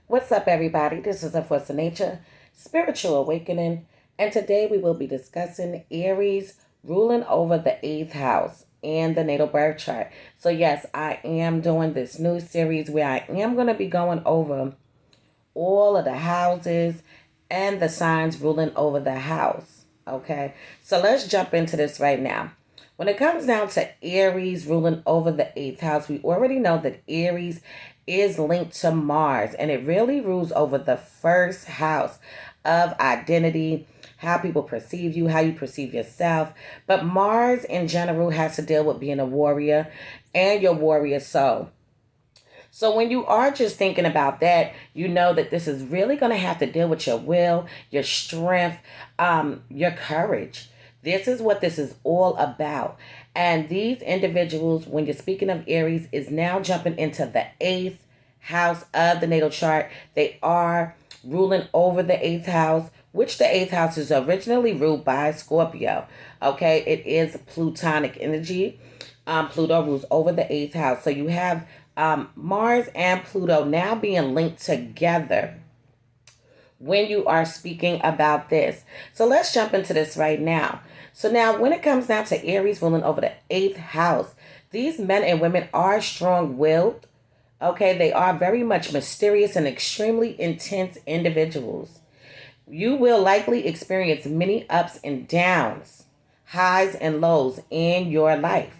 What's up, everybody? This is A Force of Nature, Spiritual Awakening, and today we will be discussing Aries ruling over the eighth house and the natal birth chart. So, yes, I am doing this new series where I am going to be going over all of the houses and the signs ruling over the house. Okay, so let's jump into this right now. When it comes down to Aries ruling over the eighth house, we already know that Aries is linked to Mars and it really rules over the first house of identity, how people perceive you, how you perceive yourself. But Mars in general has to deal with being a warrior and your warrior soul. So when you are just thinking about that, you know that this is really going to have to deal with your will, your strength, your courage. This is what this is all about. And these individuals, when you're speaking of Aries, is now jumping into the eighth house of the natal chart. They are ruling over the eighth house, which the eighth house is originally ruled by Scorpio. Okay, it is Plutonic energy. Pluto rules over the eighth house. So you have Mars and Pluto now being linked together when you are speaking about this. So let's jump into this right now. So now when it comes down to Aries ruling over the eighth house, these men and women are strong-willed. Okay, they are very much mysterious and extremely intense individuals. You will likely experience many ups and downs, highs and lows in your life.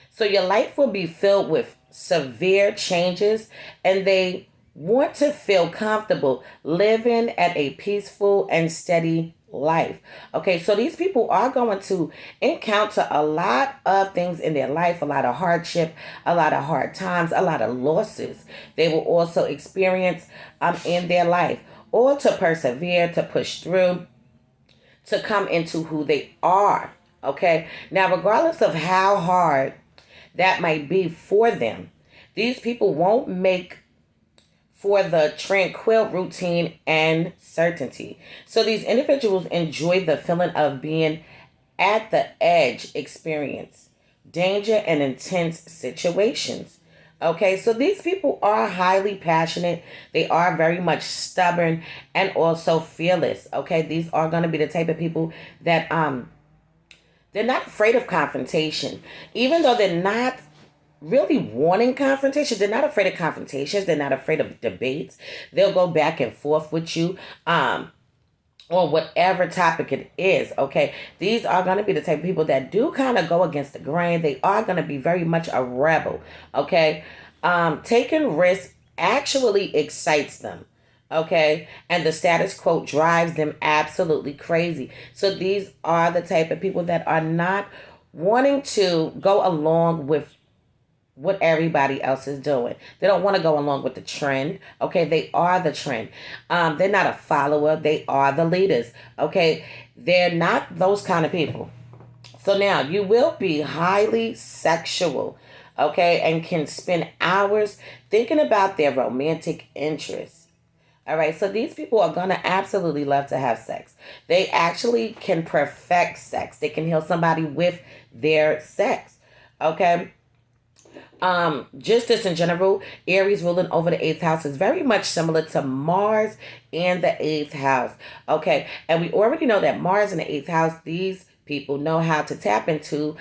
So your life will be filled with severe changes, and they want to feel comfortable living at a peaceful and steady life. Okay, so these people are going to encounter a lot of things in their life, a lot of hardship, a lot of hard times, a lot of losses. They will also experience in their life, or to persevere, to push through, to come into who they are. Okay, now regardless of how hard that might be for them, these people won't make for the tranquil routine and certainty. So these individuals enjoy the feeling of being at the edge, experience danger and intense situations. Okay, so these people are highly passionate. They are very much stubborn and also fearless. Okay, these are going to be the type of people that they're not afraid of confrontation, even though they're not really wanting confrontation. They're not afraid of confrontations. They're not afraid of debates. They'll go back and forth with you on whatever topic it is. Okay, these are going to be the type of people that do kind of go against the grain. They are going to be very much a rebel. Okay, taking risks actually excites them. Okay, and the status quo drives them absolutely crazy. So these are the type of people that are not wanting to go along with what everybody else is doing. They don't want to go along with the trend. Okay, they are the trend. They're not a follower. They are the leaders. Okay, they're not those kind of people. So now you will be highly sexual. Okay, and can spend hours thinking about their romantic interests. All right, so these people are going to absolutely love to have sex. They actually can perfect sex. They can heal somebody with their sex. Okay, justice in general, Aries ruling over the eighth house is very much similar to Mars and the eighth house. Okay, and we already know that Mars in the eighth house, these people know how to tap into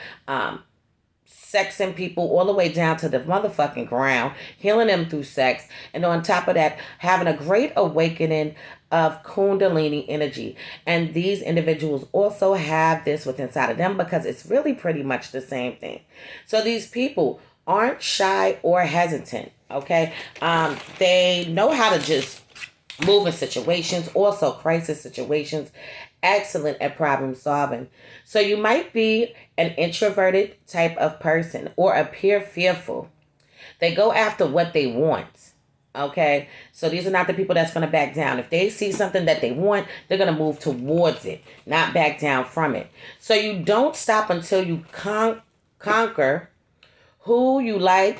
sexing people all the way down to the motherfucking ground, healing them through sex, and on top of that, having a great awakening of Kundalini energy. And these individuals also have this within inside of them because it's really pretty much the same thing. So these people aren't shy or hesitant. Okay, they know how to just move in situations, also crisis situations, excellent at problem solving. So you might be an introverted type of person or appear fearful. They go after what they want. Okay, so these are not the people that's going to back down. If they see something that they want, they're going to move towards it, not back down from it. So you don't stop until you conquer who you like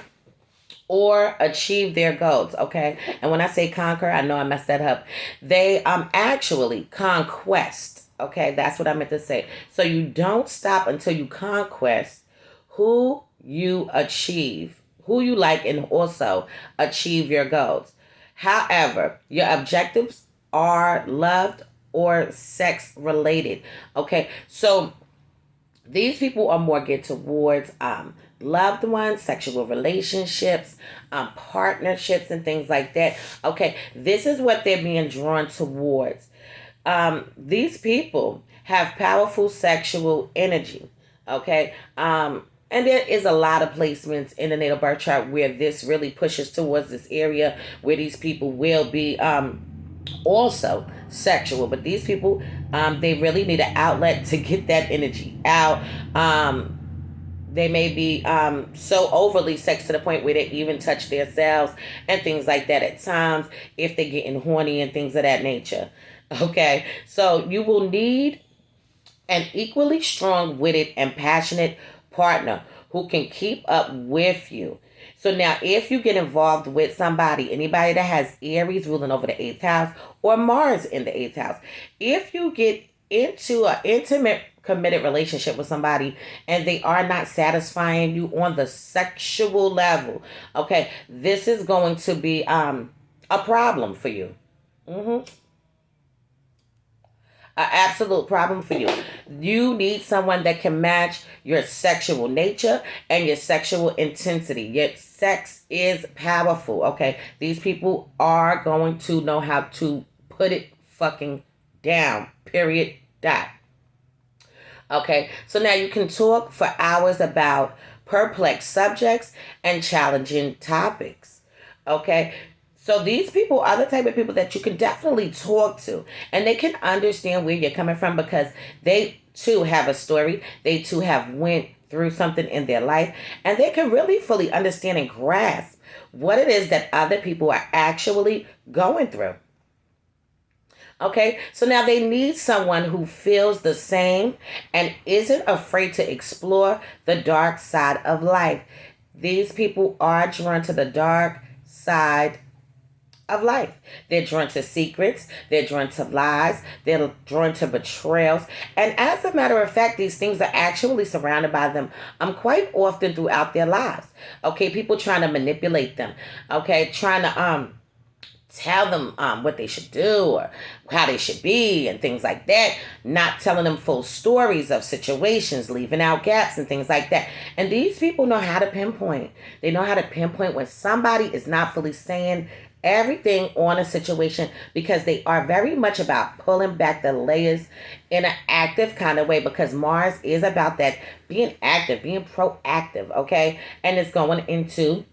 or achieve their goals. Okay, and when I say conquer, I know I messed that up. They actually conquest. Okay, that's what I meant to say. So you don't stop until you conquest who you achieve, who you like, and also achieve your goals. However, your objectives are loved or sex related. Okay, so these people are more geared towards loved ones, sexual relationships, partnerships, and things like that. Okay, this is what they're being drawn towards. These people have powerful sexual energy. Okay, and there is a lot of placements in the natal birth chart where this really pushes towards this area where these people will be also sexual, but these people they really need an outlet to get that energy out. They may be so overly sex to the point where they even touch themselves and things like that at times if they're getting horny and things of that nature. Okay, so you will need an equally strong-witted and passionate partner who can keep up with you. So now, if you get involved with somebody, anybody that has Aries ruling over the eighth house or Mars in the eighth house, if you get into an intimate, committed relationship with somebody and they are not satisfying you on the sexual level, okay, this is going to be a problem for you. Mm-hmm. An absolute problem for you. You need someone that can match your sexual nature and your sexual intensity. Your sex is powerful, okay? These people are going to know how to put it fucking down. Period. Dot. Okay, so now you can talk for hours about perplexed subjects and challenging topics. Okay, so these people are the type of people that you can definitely talk to, and they can understand where you're coming from because they too have a story. They too have went through something in their life, and they can really fully understand and grasp what it is that other people are actually going through. Okay, so now they need someone who feels the same and isn't afraid to explore the dark side of life. These people are drawn to the dark side of life. They're drawn to secrets, they're drawn to lies, they're drawn to betrayals. And as a matter of fact, these things are actually surrounded by them quite often throughout their lives. Okay, people trying to manipulate them, okay, trying to tell them what they should do or how they should be and things like that, not telling them full stories of situations, leaving out gaps and things like that. And these people know how to pinpoint. They know how to pinpoint when somebody is not fully saying everything on a situation because they are very much about pulling back the layers in an active kind of way because Mars is about that being active, being proactive, okay? And it's going into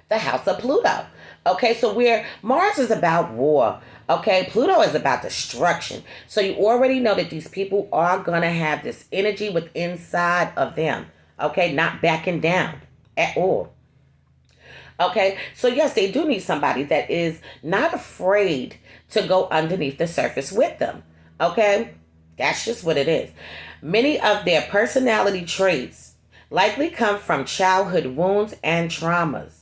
the house of Pluto. Okay, so where Mars is about war, okay, Pluto is about destruction. So you already know that these people are going to have this energy with inside of them, okay, not backing down at all. Okay, so yes, they do need somebody that is not afraid to go underneath the surface with them. Okay, that's just what it is. Many of their personality traits likely come from childhood wounds and traumas.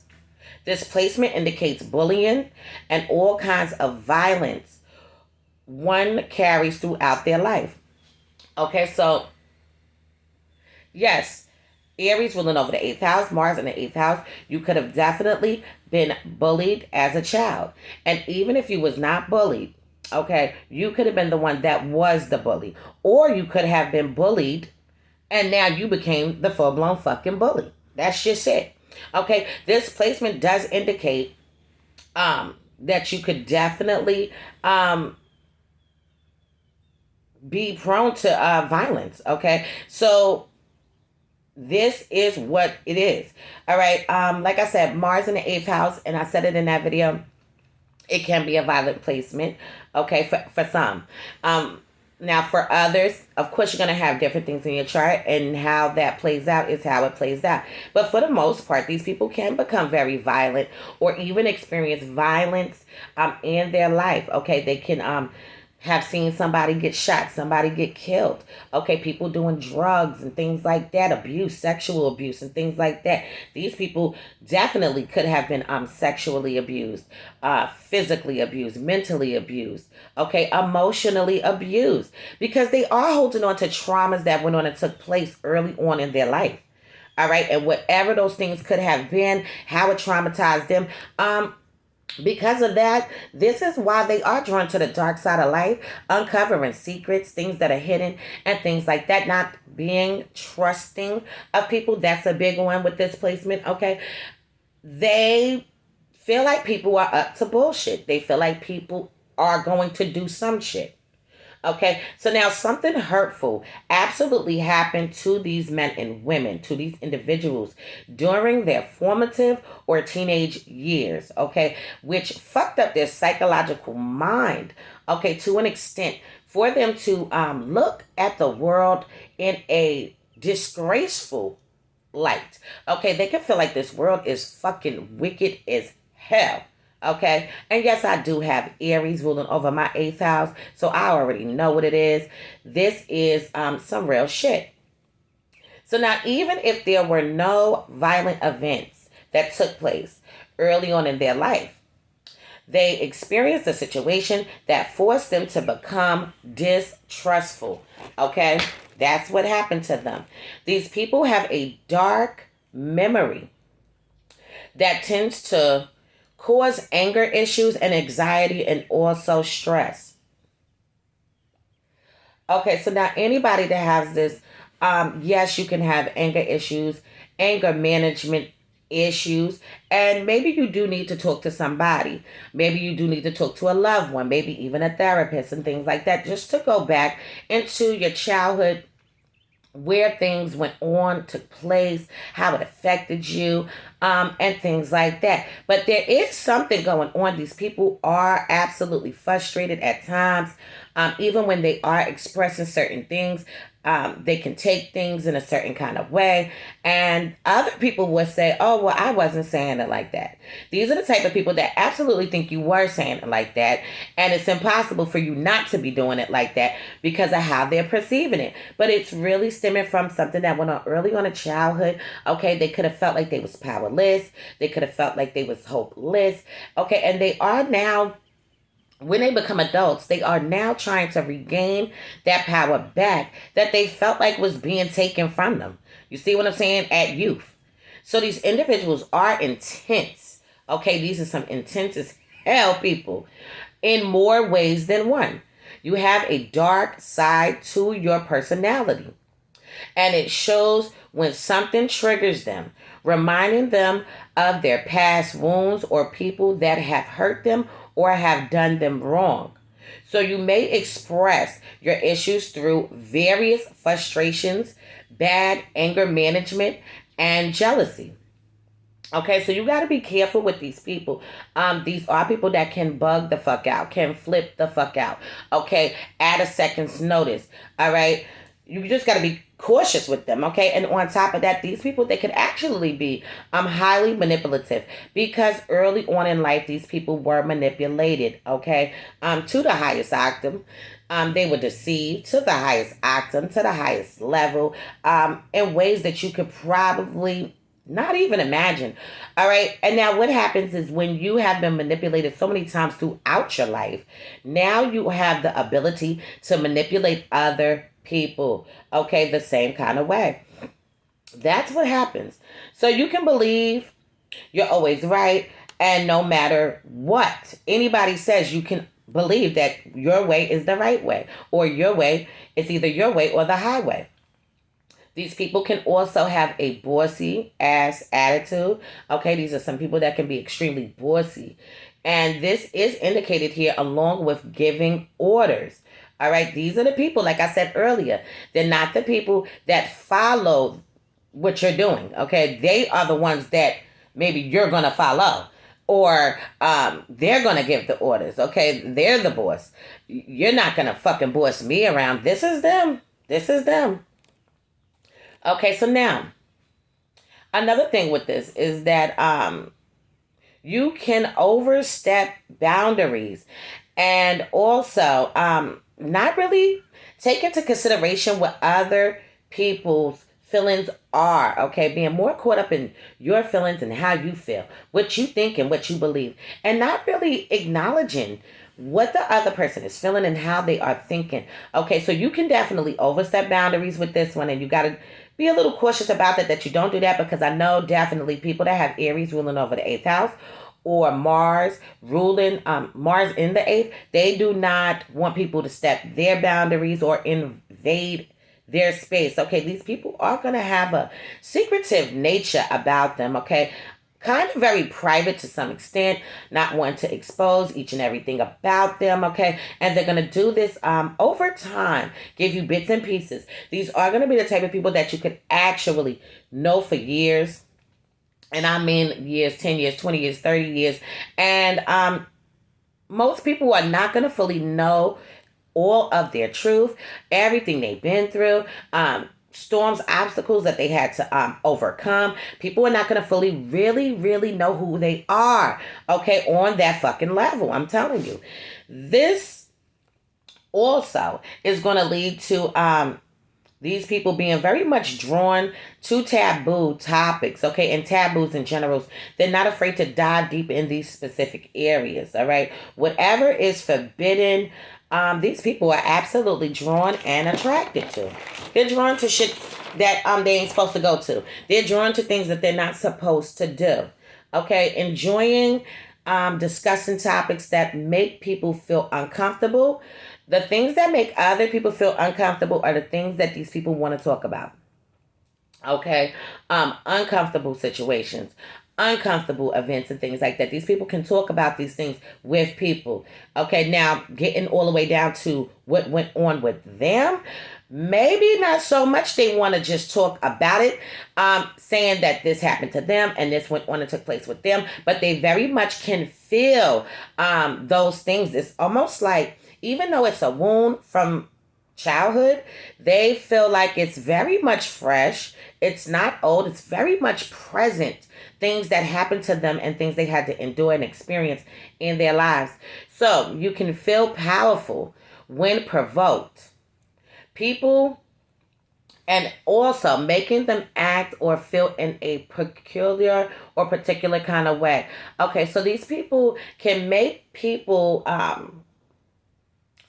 This placement indicates bullying and all kinds of violence one carries throughout their life. Okay, so yes, Aries ruling over the eighth house, Mars in the eighth house, you could have definitely been bullied as a child. And even if you was not bullied, okay, you could have been the one that was the bully. Or you could have been bullied and now you became the full-blown fucking bully. That's just it. Okay, this placement does indicate that you could definitely be prone to violence. Okay, so this is what it is. All right, like I said, Mars in the eighth house, and I said it in that video. It can be a violent placement. Okay, for some. Now, for others, of course, you're going to have different things in your chart, and how that plays out is how it plays out. But for the most part, these people can become very violent or even experience violence in their life. Okay, they can have seen somebody get shot, somebody get killed. Okay, people doing drugs and things like that, abuse, sexual abuse and things like that. These people definitely could have been sexually abused, physically abused, mentally abused, okay, emotionally abused, because they are holding on to traumas that went on and took place early on in their life. All right, and whatever those things could have been, how it traumatized them, Because of that, this is why they are drawn to the dark side of life, uncovering secrets, things that are hidden, and things like that. Not being trusting of people. That's a big one with this placement, okay? They feel like people are up to bullshit. They feel like people are going to do some shit. Okay, so now something hurtful absolutely happened to these men and women, to these individuals during their formative or teenage years, okay, which fucked up their psychological mind, okay, to an extent for them to look at the world in a disgraceful light. Okay, they can feel like this world is fucking wicked as hell. Okay, and yes, I do have Aries ruling over my eighth house, so I already know what it is. This is some real shit. So now, even if there were no violent events that took place early on in their life, they experienced a situation that forced them to become distrustful. Okay, that's what happened to them. These people have a dark memory that tends to cause anger issues and anxiety and also stress. Okay, so now anybody that has this, yes, you can have anger issues, anger management issues, and maybe you do need to talk to somebody. Maybe you do need to talk to a loved one, maybe even a therapist and things like that, just to go back into your childhood, where things went on, took place, how it affected you, and things like that. But there is something going on. These people are absolutely frustrated at times, even when they are expressing certain things. They can take things in a certain kind of way. And other people would say, oh, well, I wasn't saying it like that. These are the type of people that absolutely think you were saying it like that. And it's impossible for you not to be doing it like that because of how they're perceiving it. But it's really stemming from something that went on early on in childhood. Okay, they could have felt like they was powerless. They could have felt like they was hopeless. Okay, and they are now, when they become adults, they are now trying to regain that power back that they felt like was being taken from them. You see what I'm saying? At youth. So these individuals are intense. Okay, these are some intense as hell people in more ways than one. You have a dark side to your personality, and it shows when something triggers them, reminding them of their past wounds or people that have hurt them or have done them wrong. So you may express your issues through various frustrations, bad anger management, and jealousy. Okay, so you got to be careful with these people. These are people that can bug the fuck out, can flip the fuck out. Okay, at a second's notice. All right, you just got to be cautious with them. Okay, and on top of that, these people, they could actually be highly manipulative because early on in life, these people were manipulated. Okay, to the highest octave. They were deceived to the highest octave, to the highest level, in ways that you could probably not even imagine. All right. And now what happens is when you have been manipulated so many times throughout your life, now you have the ability to manipulate other people. Okay. The same kind of way. That's what happens. So you can believe you're always right. And no matter what anybody says, you can believe that your way is the right way, or your way is either your way or the highway. These people can also have a bossy ass attitude. Okay, these are some people that can be extremely bossy. And this is indicated here along with giving orders. All right, these are the people, like I said earlier, they're not the people that follow what you're doing. Okay, they are the ones that maybe you're going to follow. Or they're going to give the orders. Okay, they're the boss. You're not going to fucking boss me around. This is them. This is them. Okay, so now another thing with this is that you can overstep boundaries and also not really take into consideration what other people's feelings are. Okay, being more caught up in your feelings and how you feel, what you think and what you believe, and not really acknowledging what the other person is feeling and how they are thinking. Okay, so you can definitely overstep boundaries with this one, and you got to be a little cautious about that you don't do that, because I know definitely people that have Aries ruling over the eighth house or Mars ruling, Mars in the eighth, they do not want people to step their boundaries or invade their space. Okay, these people are going to have a secretive nature about them. Okay, kind of very private to some extent, not wanting to expose each and everything about them. Okay, and they're going to do this over time, give you bits and pieces. These are going to be the type of people that you could actually know for years. And I mean years, 10 years, 20 years, 30 years. And most people are not going to fully know all of their truth, everything they've been through, storms, obstacles that they had to overcome. People are not going to fully, really know who they are, okay, on that fucking level. I'm telling you. This also is going to lead to these people being very much drawn to taboo topics, okay, and taboos in general. They're not afraid to dive deep in these specific areas, all right? Whatever is forbidden, these people are absolutely drawn and attracted to. They're drawn to shit that they ain't supposed to go to. They're drawn to things that they're not supposed to do, okay? Enjoying discussing topics that make people feel uncomfortable. The things that make other people feel uncomfortable are the things that these people want to talk about. Okay? Uncomfortable situations, uncomfortable events and things like that. These people can talk about these things with people. Okay, now getting all the way down to what went on with them, maybe not so much. They want to just talk about it, saying that this happened to them and this went on and took place with them, but they very much can feel those things. It's almost like, even though it's a wound from childhood, they feel like it's very much fresh. It's not old. It's very much present. Things that happened to them and things they had to endure and experience in their lives. So you can feel powerful when provoked. People, and also making them act or feel in a peculiar or particular kind of way. Okay, so these people can make people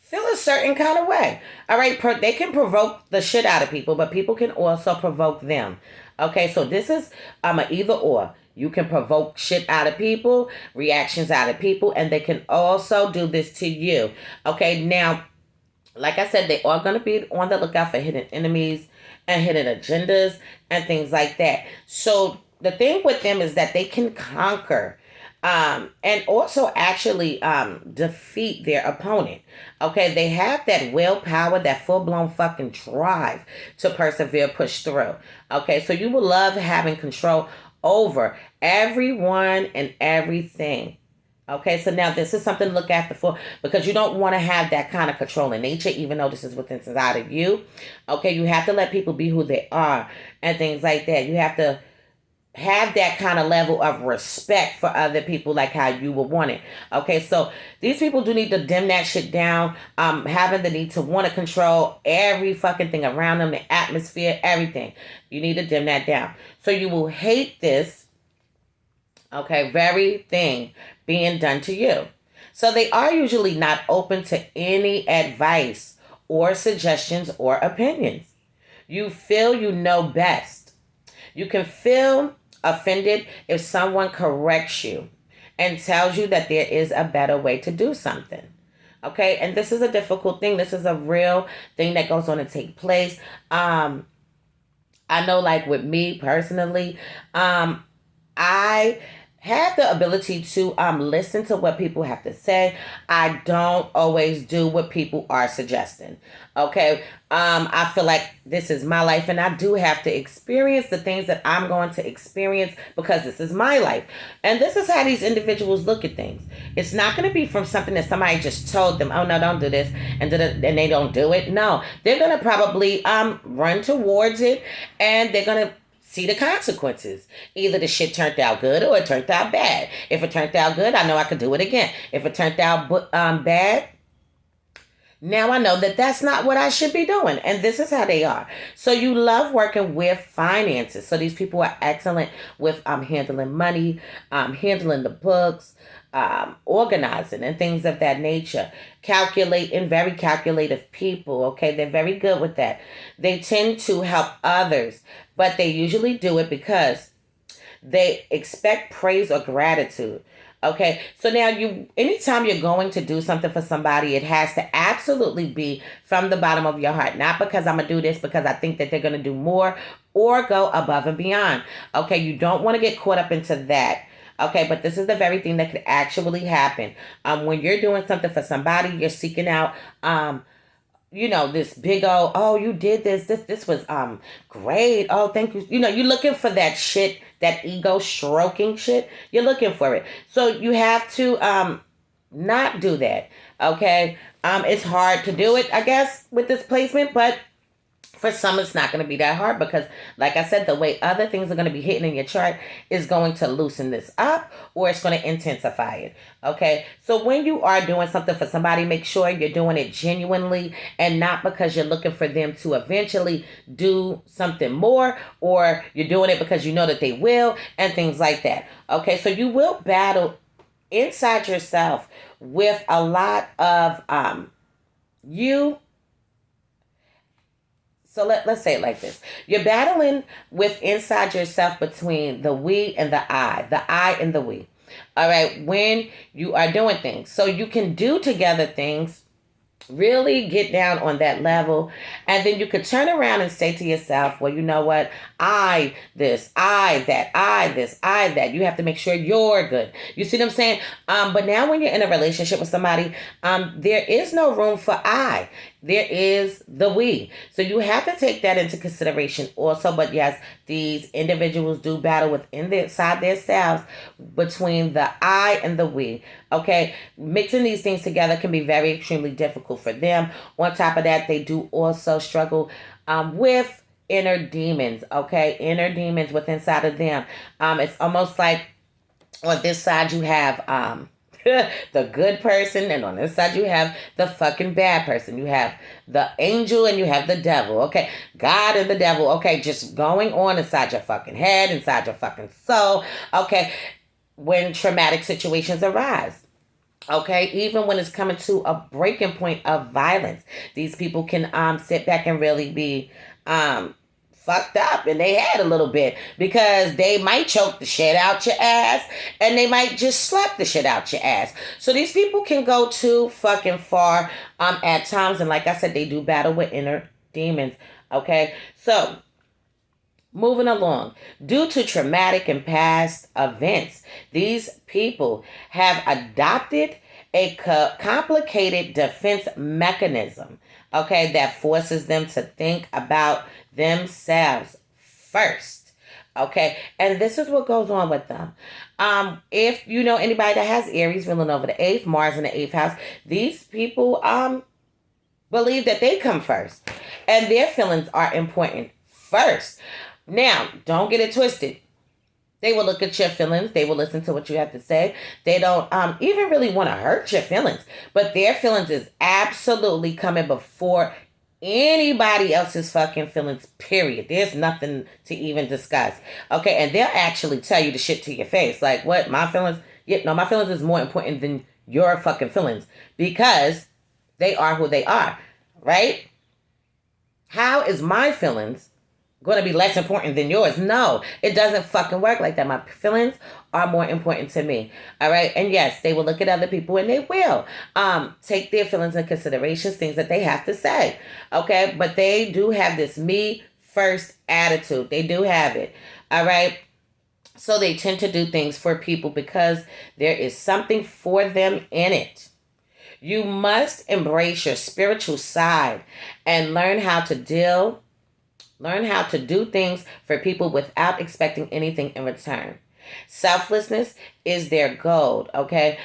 feel a certain kind of way. All right, they can provoke the shit out of people, but people can also provoke them. Okay, so this is an either or. You can provoke shit out of people, reactions out of people, and they can also do this to you. Okay, now, like I said, they are going to be on the lookout for hidden enemies and hidden agendas and things like that. So the thing with them is that they can conquer and also actually defeat their opponent. Okay, they have that willpower, that full-blown fucking drive to persevere, push through. Okay, so you will love having control over everyone and everything. Okay, so now this is something to look after for, because you don't want to have that kind of controlling nature, even though this is what's inside of you. Okay, you have to let people be who they are and things like that. You have to have that kind of level of respect for other people, like how you would want it. Okay, so these people do need to dim that shit down. Having the need to want to control every fucking thing around them, the atmosphere, everything. You need to dim that down. So you will hate this, okay, very thing being done to you. So they are usually not open to any advice or suggestions or opinions. You feel you know best. You can feel offended if someone corrects you and tells you that there is a better way to do something. Okay, and this is a difficult thing. This is a real thing that goes on to take place. I know, like with me personally, I have the ability to listen to what people have to say. I don't always do what people are suggesting. Okay, I feel like this is my life, and I do have to experience the things that I'm going to experience because this is my life, and this is how these individuals look at things. It's not going to be from something that somebody just told them. Oh no, don't do this, and they don't do it. No, they're going to probably run towards it, and they're going to see the consequences. Either the shit turned out good or it turned out bad. If it turned out good, I know I could do it again. If it turned out bad, now I know that that's not what I should be doing. And this is how they are. So you love working with finances. So these people are excellent with handling money, handling the books, organizing and things of that nature. Calculating, very calculative people. Okay, they're very good with that. They tend to help others, but they usually do it because they expect praise or gratitude. Okay, so now anytime you're going to do something for somebody, it has to absolutely be from the bottom of your heart. Not because I'm going to do this because I think that they're going to do more or go above and beyond. Okay, you don't want to get caught up into that. Okay, but this is the very thing that could actually happen. When you're doing something for somebody, you're seeking out this big old, oh, you did this was great, oh, thank you, you're looking for that shit, that ego stroking shit. You're looking for it, so you have to not do that. Okay, it's hard to do it, I guess, with this placement, but for some, it's not going to be that hard because, like I said, the way other things are going to be hitting in your chart is going to loosen this up, or it's going to intensify it. Okay. So when you are doing something for somebody, make sure you're doing it genuinely and not because you're looking for them to eventually do something more, or you're doing it because you know that they will, and things like that. Okay. So you will battle inside yourself with a lot of you so let's say it like this. You're battling with inside yourself between the we and the I and the we. All right. When you are doing things. So you can do together things, really get down on that level, and then you could turn around and say to yourself, well, you know what, I this, I that, I this, I that. You have to make sure you're good. You see what I'm saying? But now when you're in a relationship with somebody, there is no room for I. There is the we. So you have to take that into consideration also. But yes, these individuals do battle inside themselves between the I and the we. Okay, mixing these things together can be very extremely difficult for them. On top of that, they do also struggle with inner demons. Okay, inner demons within inside of them. It's almost like on this side you have the good person, and on this side you have the fucking bad person. You have the angel and you have the devil. Okay, God and the devil. Okay, just going on inside your fucking head, inside your fucking soul. Okay, when traumatic situations arise. Okay, even when it's coming to a breaking point of violence, these people can sit back and really be fucked up in their head a little bit, because they might choke the shit out your ass, and they might just slap the shit out your ass. So these people can go too fucking far at times, and like I said, they do battle with inner demons. Okay, so moving along, due to traumatic and past events, these people have adopted a complicated defense mechanism, okay, that forces them to think about themselves first. Okay, and this is what goes on with them. If you know anybody that has Aries ruling over the 8th, Mars in the 8th house, these people believe that they come first and their feelings are important first. Now, don't get it twisted. They will look at your feelings. They will listen to what you have to say. They don't even really want to hurt your feelings. But their feelings is absolutely coming before anybody else's fucking feelings, period. There's nothing to even discuss. Okay, and they'll actually tell you the shit to your face. Like, what? My feelings? Yeah, no, my feelings is more important than your fucking feelings, because they are who they are, right? How is my feelings going to be less important than yours? No, it doesn't fucking work like that. My feelings are more important to me. All right. And yes, they will look at other people and they will take their feelings and considerations, things that they have to say. Okay. But they do have this me first attitude. They do have it. All right. So they tend to do things for people because there is something for them in it. You must embrace your spiritual side and learn how to do things for people without expecting anything in return. Selflessness is their goal, okay?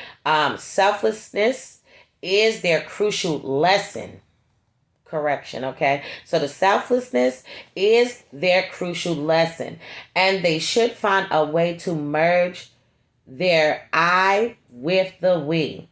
Selflessness is their crucial lesson. Correction, okay? So the selflessness is their crucial lesson. And they should find a way to merge their I with the we.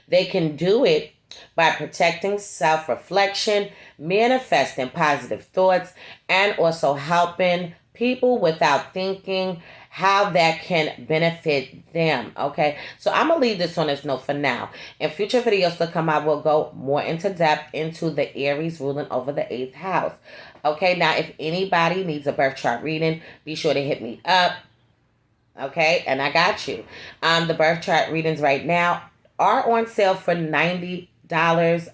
They can do it by protecting self-reflection, manifesting positive thoughts, and also helping people without thinking how that can benefit them. Okay, so I'm gonna leave this on this note for now. In future videos to come, I will go more into depth into the Aries ruling over the 8th house. Okay, now if anybody needs a birth chart reading, be sure to hit me up. Okay, and I got you. The birth chart readings right now are on sale for $90.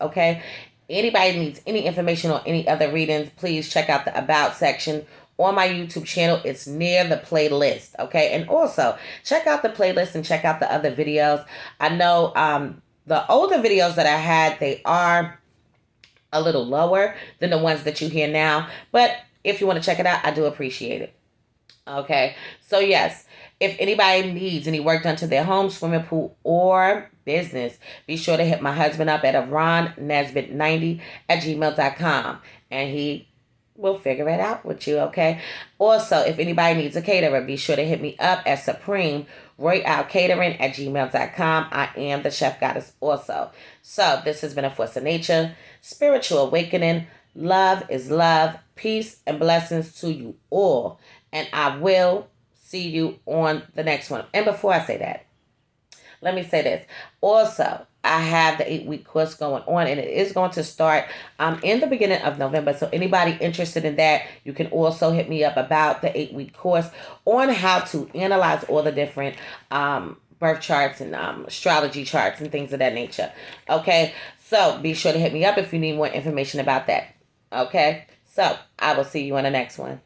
Okay, anybody needs any information or any other readings, please check out the About section on my YouTube channel. It's near the playlist. Okay, and also check out the playlist and check out the other videos. I know the older videos that I had, they are a little lower than the ones that you hear now, but if you want to check it out, I do appreciate it. Okay, so yes, if anybody needs any work done to their home, swimming pool, or business, be sure to hit my husband up at aronnesbitt90 at gmail.com, and he will figure it out with you, okay? Also, if anybody needs a caterer, be sure to hit me up at Supreme Royale Catering at gmail.com. I am the chef goddess also. So this has been a Force of Nature, Spiritual Awakening. Love is love. Peace and blessings to you all. And I will see you on the next one. And before I say that, let me say this. Also, I have the 8-week course going on, and it is going to start in the beginning of November. So anybody interested in that, you can also hit me up about the 8-week course on how to analyze all the different birth charts and astrology charts and things of that nature. Okay, so be sure to hit me up if you need more information about that. Okay, so I will see you on the next one.